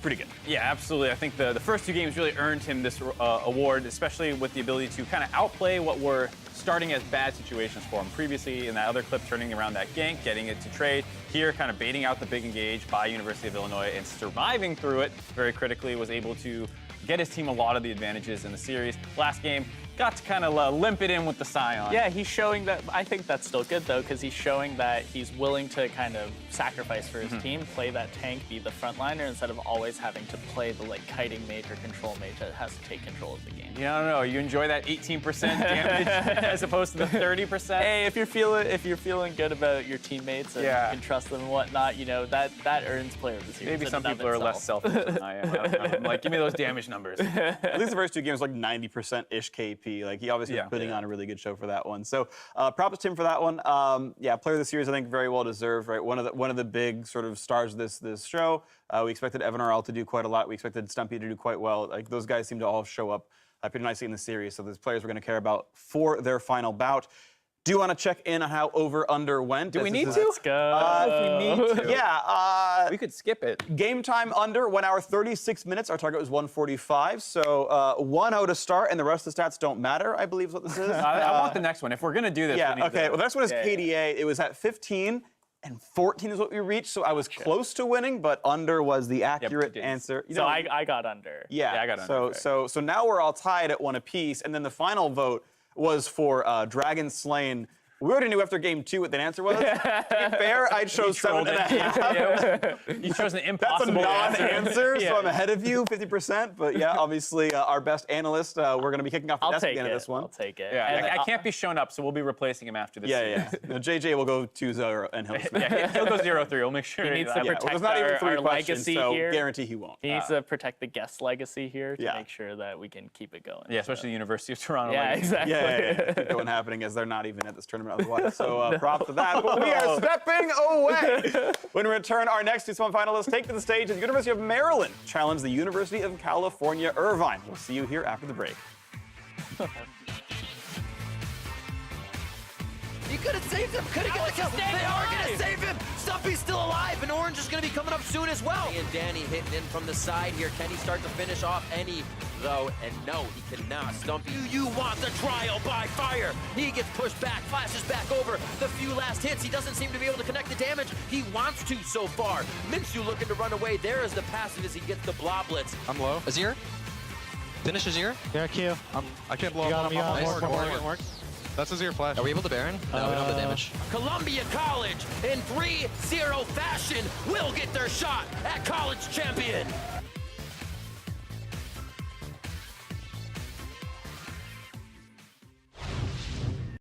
pretty good. Yeah, absolutely. I think the first two games really earned him this award, especially with the ability to kind of outplay what were starting as bad situations for him. Previously, in that other clip, turning around that gank, getting it to trade. Here, kind of baiting out the big engage by University of Illinois and surviving through it very critically, was able to get his team a lot of the advantages in the series. Last game, got to kind of limp it in with the Scion. Yeah, he's showing that. I think that's still good, though, because he's showing that he's willing to kind of sacrifice for his team, play that tank, be the frontliner, instead of always having to play the kiting mage or control mage that has to take control of the game. Yeah, I don't know. You enjoy that 18% damage as opposed to the 30%? Hey, if you're feeling good about your teammates and you can trust them and whatnot, you know that earns Player of the Series. Maybe some people are less selfish than I am. I'm like, give me those damage numbers. At least the first two games, like 90%-ish KP. Like, he obviously was putting on a really good show for that one. So props to him for that one. Yeah, Player of the Series, I think, very well deserved, right? One of the big sort of stars of this show. We expected Evan RL to do quite a lot. We expected Stumpy to do quite well. Like, those guys seem to all show up pretty nicely in the series. So those players we're going to care about for their final bout. Do you want to check in on how over/under went? Do we need to? Let's go. If we need to. Yeah. We could skip it. Game time under 1 hour 36 minutes. Our target was 1:45. So 1-0 to start, and the rest of the stats don't matter, I believe is what this is. I want the next one. If we're going to do this, Yeah, we need okay. to. Well, the next one is KDA. It was at 15, and 14 is what we reached. So I was close to winning, but under was the accurate did. answer. You So know, I got under. yeah, I got under. So now we're all tied at 1 apiece, and then the final vote was for Dragon Slain. We already knew after game 2 what the answer was. To be fair, I chose 7.5. You chose an That's a impossible non-answer, Yeah. so I'm ahead of you, 50%. But yeah, obviously, our best analyst, we're going to be kicking off the I'll desk at take the end it. of this one. I'll take it. Yeah, And I can't be shown up, so we'll be replacing him after this. Yeah. No, JJ will go 2-0 and he'll Yeah, he'll go 0-3. We'll make sure. He needs to well, protect there's not even our 3 questions, legacy so here. guarantee he won't. He needs to protect the guest legacy here to Yeah. make sure that we can keep it going. Yeah, especially the University of Toronto. Yeah, like- exactly. Yeah. Keep going happening as they're not even at this tournament otherwise. So props to that. But we are stepping away. When we return, our next two semifinalists take to the stage at the University of Maryland, challenge the University of California, Irvine. We'll see you here after the break. He could have saved him. Could have got a kill. They are going to save him. Stumpy's still alive, and Orange is going to be coming up soon as well. And Danny hitting in from the side here. Can he start to finish off any, though? And no, he cannot. Stumpy, you want the trial by fire. He gets pushed back, flashes back over the few last hits. He doesn't seem to be able to connect the damage he wants to so far. Minshew looking to run away. There is the passive as he gets the blob blitz. I'm low. Azir? Finish Azir? Yeah, Q. I can't blow up. Nice. That's Azir flash. Are we able to Baron? No, we don't have the damage. Columbia College in 3-0 fashion will get their shot at college champion.